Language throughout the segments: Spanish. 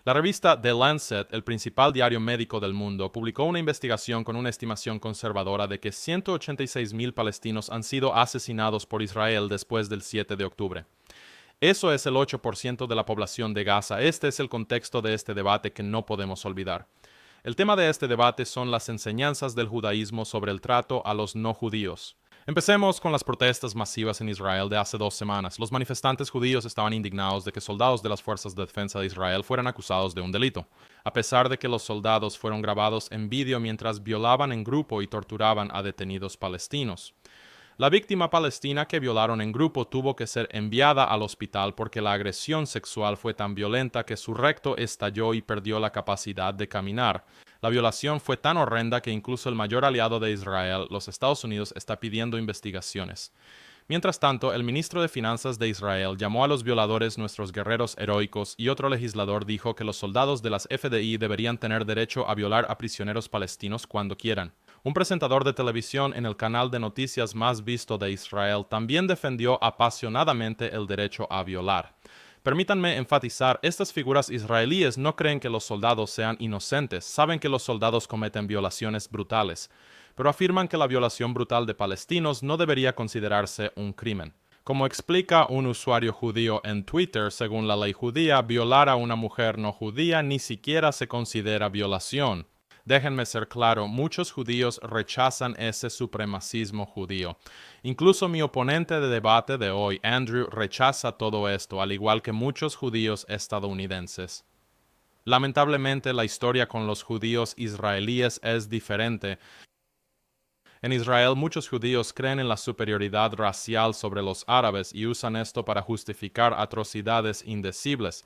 La revista The Lancet, el principal diario médico del mundo, publicó una investigación con una estimación conservadora de que 186.000 palestinos han sido asesinados por Israel después del 7 de octubre. Eso es el 8% de la población de Gaza. Este es el contexto de este debate que no podemos olvidar. El tema de este debate son las enseñanzas del judaísmo sobre el trato a los no judíos. Empecemos con las protestas masivas en Israel de hace 2 semanas. Los manifestantes judíos estaban indignados de que soldados de las fuerzas de defensa de Israel fueran acusados de un delito, a pesar de que los soldados fueron grabados en vídeo mientras violaban en grupo y torturaban a detenidos palestinos. La víctima palestina que violaron en grupo tuvo que ser enviada al hospital porque la agresión sexual fue tan violenta que su recto estalló y perdió la capacidad de caminar. La violación fue tan horrenda que incluso el mayor aliado de Israel, los Estados Unidos, está pidiendo investigaciones. Mientras tanto, el ministro de Finanzas de Israel llamó a los violadores nuestros guerreros heroicos y otro legislador dijo que los soldados de las FDI deberían tener derecho a violar a prisioneros palestinos cuando quieran. Un presentador de televisión en el canal de noticias más visto de Israel también defendió apasionadamente el derecho a violar. Permítanme enfatizar, estas figuras israelíes no creen que los soldados sean inocentes, saben que los soldados cometen violaciones brutales, pero afirman que la violación brutal de palestinos no debería considerarse un crimen. Como explica un usuario judío en Twitter, según la ley judía, violar a una mujer no judía ni siquiera se considera violación. Déjenme ser claro, muchos judíos rechazan ese supremacismo judío. Incluso mi oponente de debate de hoy, Andrew, rechaza todo esto, al igual que muchos judíos estadounidenses. Lamentablemente, la historia con los judíos israelíes es diferente. En Israel, muchos judíos creen en la superioridad racial sobre los árabes y usan esto para justificar atrocidades indecibles.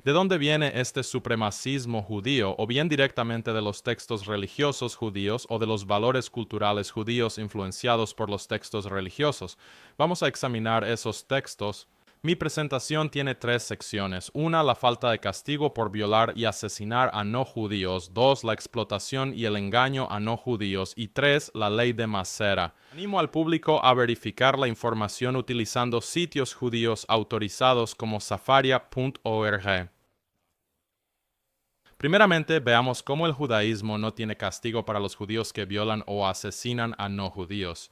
¿De dónde viene este supremacismo judío? O bien directamente de los textos religiosos judíos o de los valores culturales judíos influenciados por los textos religiosos. Vamos a examinar esos textos. Mi presentación tiene 3 secciones. 1. La falta de castigo por violar y asesinar a no judíos. 2. La explotación y el engaño a no judíos. Y 3. La ley de Masera. Animo al público a verificar la información utilizando sitios judíos autorizados como safaria.org. Primeramente, veamos cómo el judaísmo no tiene castigo para los judíos que violan o asesinan a no judíos.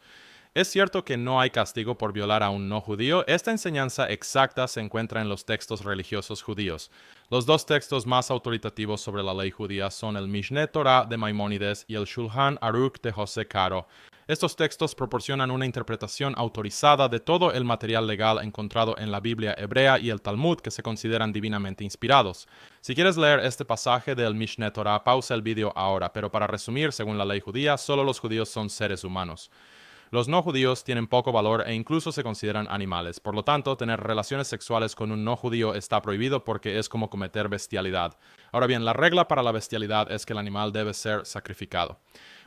Es cierto que no hay castigo por violar a un no judío. Esta enseñanza exacta se encuentra en los textos religiosos judíos. Los 2 textos más autoritativos sobre la ley judía son el Mishneh Torah de Maimónides y el Shulchan Aruch de José Caro. Estos textos proporcionan una interpretación autorizada de todo el material legal encontrado en la Biblia hebrea y el Talmud que se consideran divinamente inspirados. Si quieres leer este pasaje del Mishneh Torah, pausa el video ahora, pero para resumir, según la ley judía, solo los judíos son seres humanos. Los no judíos tienen poco valor e incluso se consideran animales. Por lo tanto, tener relaciones sexuales con un no judío está prohibido porque es como cometer bestialidad. Ahora bien, la regla para la bestialidad es que el animal debe ser sacrificado.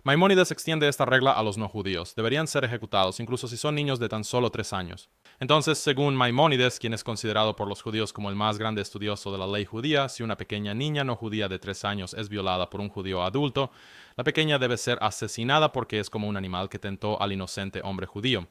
Maimónides extiende esta regla a los no judíos. Deberían ser ejecutados, incluso si son niños de tan solo 3 años. Entonces, según Maimónides, quien es considerado por los judíos como el más grande estudioso de la ley judía, si una pequeña niña no judía de 3 años es violada por un judío adulto, la pequeña debe ser asesinada porque es como un animal que tentó al inocente hombre judío.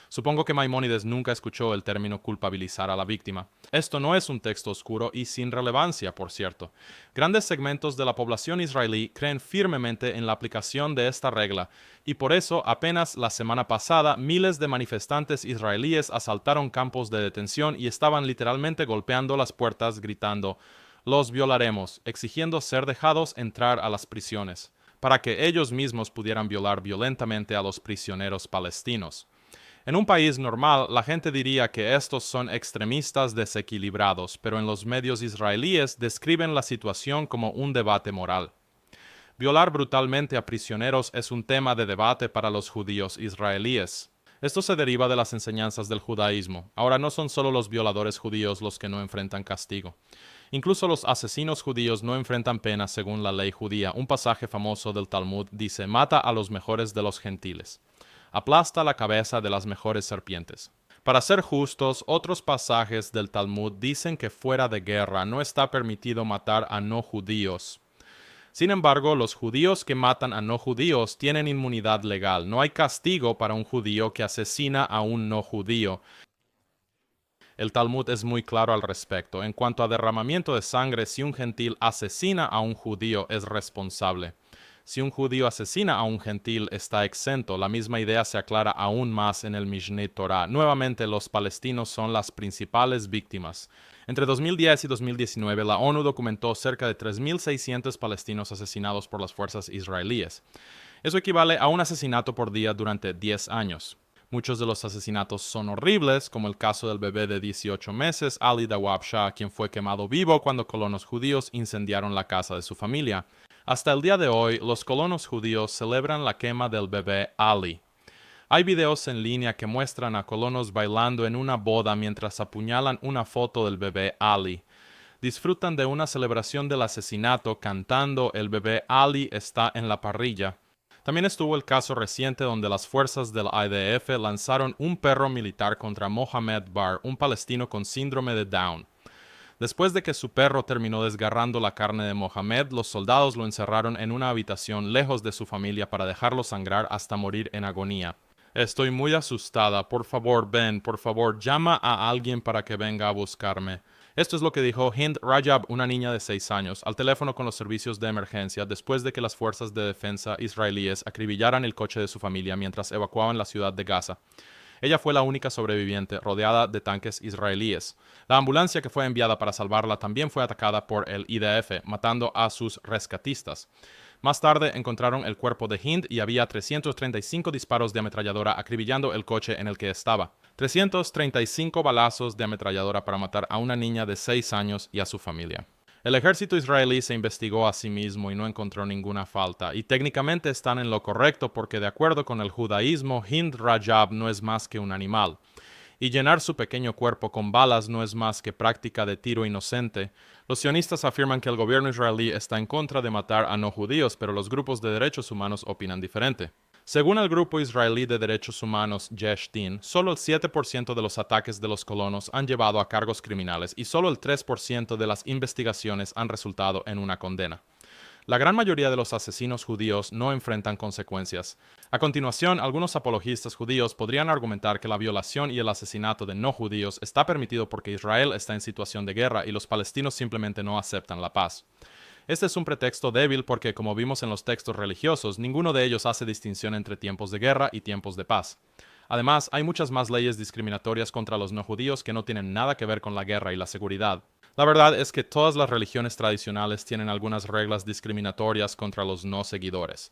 Supongo que Maimónides nunca escuchó el término culpabilizar a la víctima. Esto no es un texto oscuro y sin relevancia, por cierto. Grandes segmentos de la población israelí creen firmemente en la aplicación de esta regla, y por eso apenas la semana pasada miles de manifestantes israelíes asaltaron campos de detención y estaban literalmente golpeando las puertas gritando «Los violaremos», exigiendo ser dejados entrar a las prisiones, para que ellos mismos pudieran violar violentamente a los prisioneros palestinos. En un país normal, la gente diría que estos son extremistas desequilibrados, pero en los medios israelíes describen la situación como un debate moral. Violar brutalmente a prisioneros es un tema de debate para los judíos israelíes. Esto se deriva de las enseñanzas del judaísmo. Ahora no son solo los violadores judíos los que no enfrentan castigo. Incluso los asesinos judíos no enfrentan pena según la ley judía. Un pasaje famoso del Talmud dice: «Mata a los mejores de los gentiles. Aplasta la cabeza de las mejores serpientes». Para ser justos, otros pasajes del Talmud dicen que fuera de guerra no está permitido matar a no judíos. Sin embargo, los judíos que matan a no judíos tienen inmunidad legal. No hay castigo para un judío que asesina a un no judío. El Talmud es muy claro al respecto. En cuanto a derramamiento de sangre, si un gentil asesina a un judío, es responsable. Si un judío asesina a un gentil, está exento. La misma idea se aclara aún más en el Mishneh Torah. Nuevamente, los palestinos son las principales víctimas. Entre 2010 y 2019, la ONU documentó cerca de 3.600 palestinos asesinados por las fuerzas israelíes. Eso equivale a un asesinato por día durante 10 años. Muchos de los asesinatos son horribles, como el caso del bebé de 18 meses, Ali Dawab Shah, quien fue quemado vivo cuando colonos judíos incendiaron la casa de su familia. Hasta el día de hoy, los colonos judíos celebran la quema del bebé Ali. Hay videos en línea que muestran a colonos bailando en una boda mientras apuñalan una foto del bebé Ali. Disfrutan de una celebración del asesinato cantando "El bebé Ali está en la parrilla". También estuvo el caso reciente donde las fuerzas del IDF lanzaron un perro militar contra Mohamed Bar, un palestino con síndrome de Down. Después de que su perro terminó desgarrando la carne de Mohamed, los soldados lo encerraron en una habitación lejos de su familia para dejarlo sangrar hasta morir en agonía. Estoy muy asustada. Por favor, ven. Por favor, llama a alguien para que venga a buscarme. Esto es lo que dijo Hind Rajab, una niña de 6 años, al teléfono con los servicios de emergencia después de que las fuerzas de defensa israelíes acribillaran el coche de su familia mientras evacuaban la ciudad de Gaza. Ella fue la única sobreviviente, rodeada de tanques israelíes. La ambulancia que fue enviada para salvarla también fue atacada por el IDF, matando a sus rescatistas. Más tarde encontraron el cuerpo de Hind y había 335 disparos de ametralladora acribillando el coche en el que estaba. 335 balazos de ametralladora para matar a una niña de 6 años y a su familia. El ejército israelí se investigó a sí mismo y no encontró ninguna falta, y técnicamente están en lo correcto porque de acuerdo con el judaísmo, Hind Rajab no es más que un animal. Y llenar su pequeño cuerpo con balas no es más que práctica de tiro inocente. Los sionistas afirman que el gobierno israelí está en contra de matar a no judíos, pero los grupos de derechos humanos opinan diferente. Según el grupo israelí de derechos humanos Yesh Din, solo el 7% de los ataques de los colonos han llevado a cargos criminales y solo el 3% de las investigaciones han resultado en una condena. La gran mayoría de los asesinos judíos no enfrentan consecuencias. A continuación, algunos apologistas judíos podrían argumentar que la violación y el asesinato de no judíos está permitido porque Israel está en situación de guerra y los palestinos simplemente no aceptan la paz. Este es un pretexto débil porque, como vimos en los textos religiosos, ninguno de ellos hace distinción entre tiempos de guerra y tiempos de paz. Además, hay muchas más leyes discriminatorias contra los no judíos que no tienen nada que ver con la guerra y la seguridad. La verdad es que todas las religiones tradicionales tienen algunas reglas discriminatorias contra los no seguidores.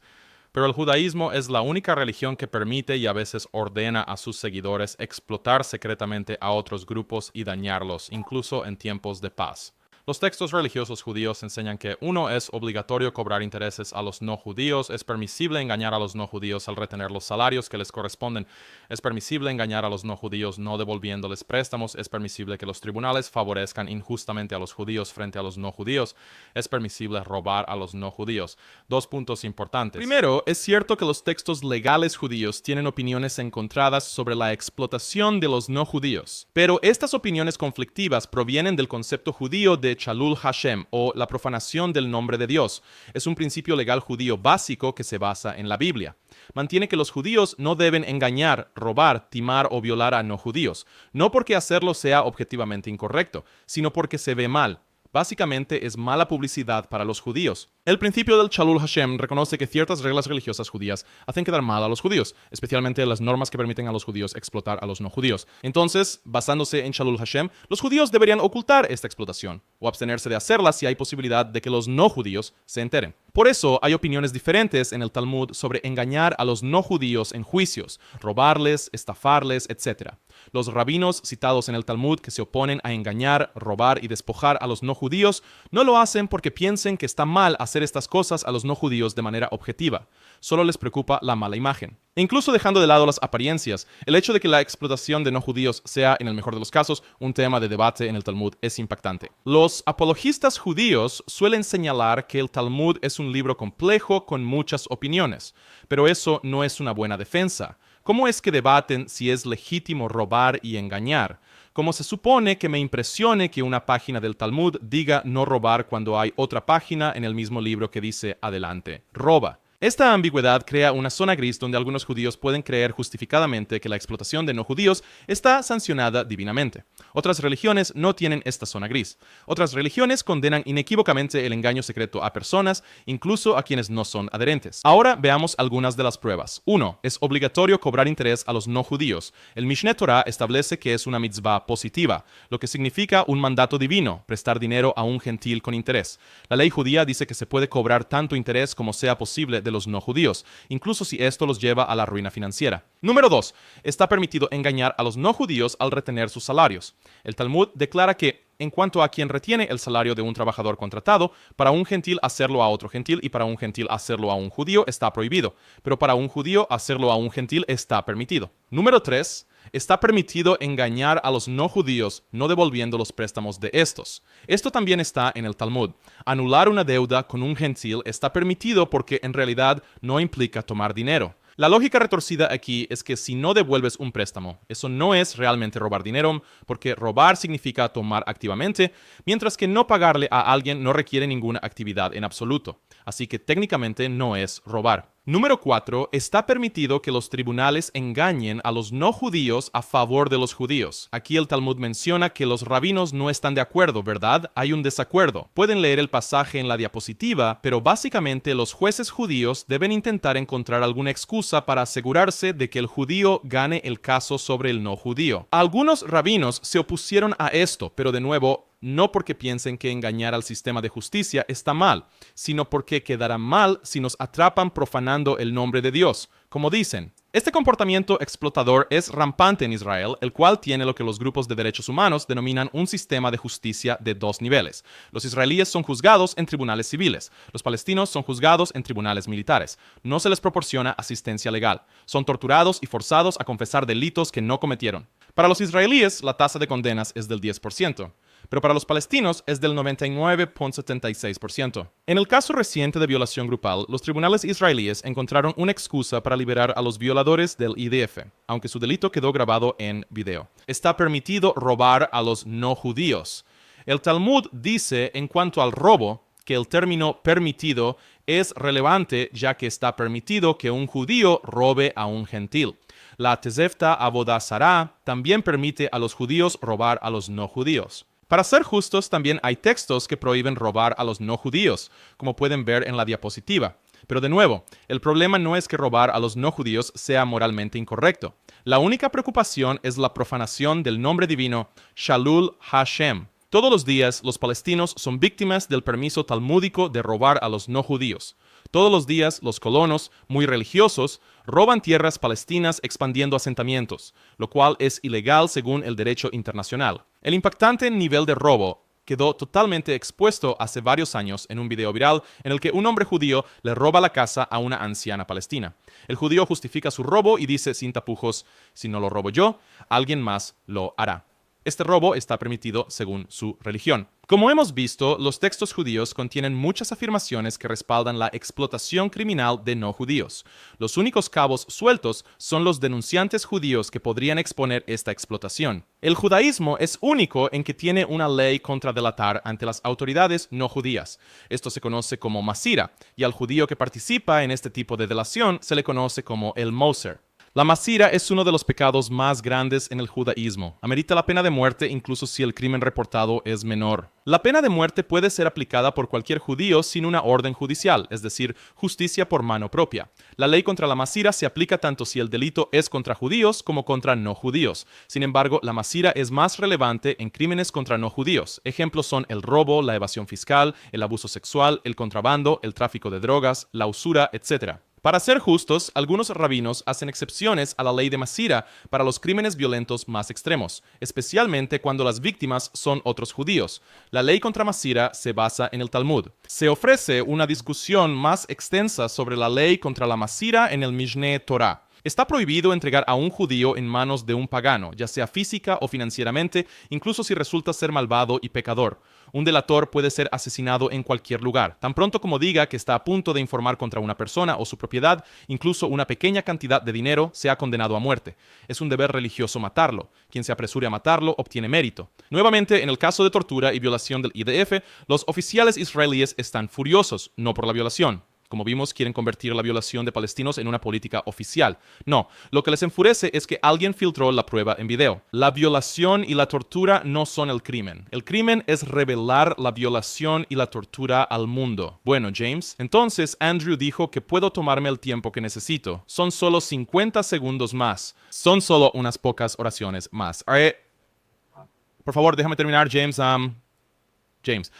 Pero el judaísmo es la única religión que permite y a veces ordena a sus seguidores explotar secretamente a otros grupos y dañarlos, incluso en tiempos de paz. Los textos religiosos judíos enseñan que 1. Es obligatorio cobrar intereses a los no judíos, es permisible engañar a los no judíos al retener los salarios que les corresponden, es permisible engañar a los no judíos no devolviéndoles préstamos, es permisible que los tribunales favorezcan injustamente a los judíos frente a los no judíos, es permisible robar a los no judíos. 2 puntos importantes. Primero, es cierto que los textos legales judíos tienen opiniones encontradas sobre la explotación de los no judíos, pero estas opiniones conflictivas provienen del concepto judío de Chalul Hashem, o la profanación del nombre de Dios. Es un principio legal judío básico que se basa en la Biblia. Mantiene que los judíos no deben engañar, robar, timar o violar a no judíos, no porque hacerlo sea objetivamente incorrecto, sino porque se ve mal. Básicamente es mala publicidad para los judíos. El principio del Chalul Hashem reconoce que ciertas reglas religiosas judías hacen quedar mal a los judíos, especialmente las normas que permiten a los judíos explotar a los no judíos. Entonces, basándose en Chalul Hashem, los judíos deberían ocultar esta explotación, o abstenerse de hacerla si hay posibilidad de que los no judíos se enteren. Por eso hay opiniones diferentes en el Talmud sobre engañar a los no judíos en juicios, robarles, estafarles, etc. Los rabinos citados en el Talmud que se oponen a engañar, robar y despojar a los no judíos no lo hacen porque piensen que está mal hacer estas cosas a los no judíos de manera objetiva. Solo les preocupa la mala imagen. E incluso dejando de lado las apariencias, el hecho de que la explotación de no judíos sea, en el mejor de los casos, un tema de debate en el Talmud es impactante. Los apologistas judíos suelen señalar que el Talmud es un libro complejo con muchas opiniones, pero eso no es una buena defensa. ¿Cómo es que debaten si es legítimo robar y engañar? ¿Cómo se supone que me impresione que una página del Talmud diga no robar cuando hay otra página en el mismo libro que dice adelante, roba? Esta ambigüedad crea una zona gris donde algunos judíos pueden creer justificadamente que la explotación de no judíos está sancionada divinamente. Otras religiones no tienen esta zona gris. Otras religiones condenan inequívocamente el engaño secreto a personas, incluso a quienes no son adherentes. Ahora veamos algunas de las pruebas. 1. Es obligatorio cobrar interés a los no judíos. El Mishneh Torah establece que es una mitzvah positiva, lo que significa un mandato divino, prestar dinero a un gentil con interés. La ley judía dice que se puede cobrar tanto interés como sea posible de los no judíos, incluso si esto los lleva a la ruina financiera. Número 2. Está permitido engañar a los no judíos al retener sus salarios. El Talmud declara que, en cuanto a quien retiene el salario de un trabajador contratado, para un gentil hacerlo a otro gentil y para un gentil hacerlo a un judío está prohibido, pero para un judío hacerlo a un gentil está permitido. Número 3. Está permitido engañar a los no judíos no devolviendo los préstamos de estos. Esto también está en el Talmud. Anular una deuda con un gentil está permitido porque en realidad no implica tomar dinero. La lógica retorcida aquí es que si no devuelves un préstamo, eso no es realmente robar dinero, porque robar significa tomar activamente, mientras que no pagarle a alguien no requiere ninguna actividad en absoluto. Así que técnicamente no es robar. Número 4. Está permitido que los tribunales engañen a los no judíos a favor de los judíos. Aquí el Talmud menciona que los rabinos no están de acuerdo, ¿verdad? Hay un desacuerdo. Pueden leer el pasaje en la diapositiva, pero básicamente los jueces judíos deben intentar encontrar alguna excusa para asegurarse de que el judío gane el caso sobre el no judío. Algunos rabinos se opusieron a esto, pero de nuevo, no porque piensen que engañar al sistema de justicia está mal, sino porque quedará mal si nos atrapan profanando el nombre de Dios. Como dicen, este comportamiento explotador es rampante en Israel, el cual tiene lo que los grupos de derechos humanos denominan un sistema de justicia de dos niveles. Los israelíes son juzgados en tribunales civiles, los palestinos son juzgados en tribunales militares. No se les proporciona asistencia legal. Son torturados y forzados a confesar delitos que no cometieron. Para los israelíes, la tasa de condenas es del 10%. Pero para los palestinos es del 99.76%. En el caso reciente de violación grupal, los tribunales israelíes encontraron una excusa para liberar a los violadores del IDF, aunque su delito quedó grabado en video. Está permitido robar a los no judíos. El Talmud dice en cuanto al robo que el término permitido es relevante ya que está permitido que un judío robe a un gentil. La Tosefta Avodah Zarah también permite a los judíos robar a los no judíos. Para ser justos, también hay textos que prohíben robar a los no judíos, como pueden ver en la diapositiva. Pero de nuevo, el problema no es que robar a los no judíos sea moralmente incorrecto. La única preocupación es la profanación del nombre divino Shalul Hashem. Todos los días, los palestinos son víctimas del permiso talmúdico de robar a los no judíos. Todos los días, los colonos, muy religiosos, roban tierras palestinas expandiendo asentamientos, lo cual es ilegal según el derecho internacional. El impactante nivel de robo quedó totalmente expuesto hace varios años en un video viral en el que un hombre judío le roba la casa a una anciana palestina. El judío justifica su robo y dice sin tapujos, si no lo robo yo, alguien más lo hará. Este robo está permitido según su religión. Como hemos visto, los textos judíos contienen muchas afirmaciones que respaldan la explotación criminal de no judíos. Los únicos cabos sueltos son los denunciantes judíos que podrían exponer esta explotación. El judaísmo es único en que tiene una ley contra delatar ante las autoridades no judías. Esto se conoce como masira, y al judío que participa en este tipo de delación se le conoce como el moser. La masira es uno de los pecados más grandes en el judaísmo. Amerita la pena de muerte incluso si el crimen reportado es menor. La pena de muerte puede ser aplicada por cualquier judío sin una orden judicial, es decir, justicia por mano propia. La ley contra la masira se aplica tanto si el delito es contra judíos como contra no judíos. Sin embargo, la masira es más relevante en crímenes contra no judíos. Ejemplos son el robo, la evasión fiscal, el abuso sexual, el contrabando, el tráfico de drogas, la usura, etc. Para ser justos, algunos rabinos hacen excepciones a la ley de masira para los crímenes violentos más extremos, especialmente cuando las víctimas son otros judíos. La ley contra masira se basa en el Talmud. Se ofrece una discusión más extensa sobre la ley contra la masira en el Mishneh Torah. Está prohibido entregar a un judío en manos de un pagano, ya sea física o financieramente, incluso si resulta ser malvado y pecador. Un delator puede ser asesinado en cualquier lugar, tan pronto como diga que está a punto de informar contra una persona o su propiedad, incluso una pequeña cantidad de dinero sea condenado a muerte. Es un deber religioso matarlo. Quien se apresure a matarlo obtiene mérito. Nuevamente, en el caso de tortura y violación del IDF, los oficiales israelíes están furiosos, no por la violación. como vimos, quieren convertir la violación de palestinos en una política oficial. No, lo que les enfurece es que alguien filtró la prueba en video. La violación y la tortura no son el crimen. El crimen es revelar la violación y la tortura al mundo. Bueno, James, entonces Andrew dijo que puedo tomarme el tiempo que necesito. Son solo 50 segundos más. Son solo unas pocas oraciones más. Por favor, déjame terminar, James.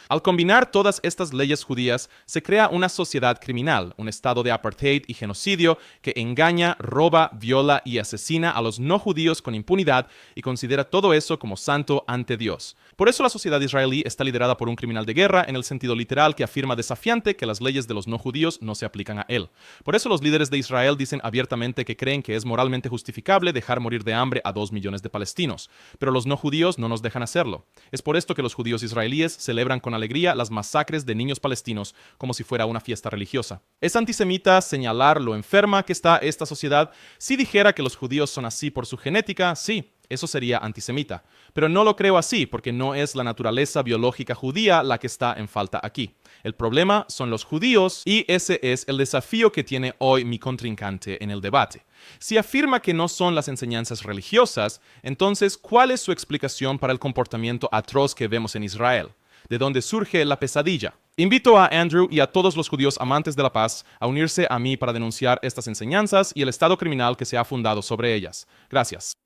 Al combinar todas estas leyes judías, se crea una sociedad criminal, un estado de apartheid y genocidio que engaña, roba, viola y asesina a los no judíos con impunidad y considera todo eso como santo ante Dios. Por eso la sociedad israelí está liderada por un criminal de guerra en el sentido literal que afirma desafiante que las leyes de los no judíos no se aplican a él. Por eso los líderes de Israel dicen abiertamente que creen que es moralmente justificable dejar morir de hambre a 2 millones de palestinos, pero los no judíos no nos dejan hacerlo. Es por esto que los judíos israelíes celebran con alegría las masacres de niños palestinos como si fuera una fiesta religiosa. ¿Es antisemita señalar lo enferma que está esta sociedad? Si dijera que los judíos son así por su genética, sí. Eso sería antisemita. Pero no lo creo así, porque no es la naturaleza biológica judía la que está en falta aquí. El problema son los judíos y ese es el desafío que tiene hoy mi contrincante en el debate. Si afirma que no son las enseñanzas religiosas, entonces, ¿cuál es su explicación para el comportamiento atroz que vemos en Israel? ¿De dónde surge la pesadilla? Invito a Andrew y a todos los judíos amantes de la paz a unirse a mí para denunciar estas enseñanzas y el estado criminal que se ha fundado sobre ellas. Gracias.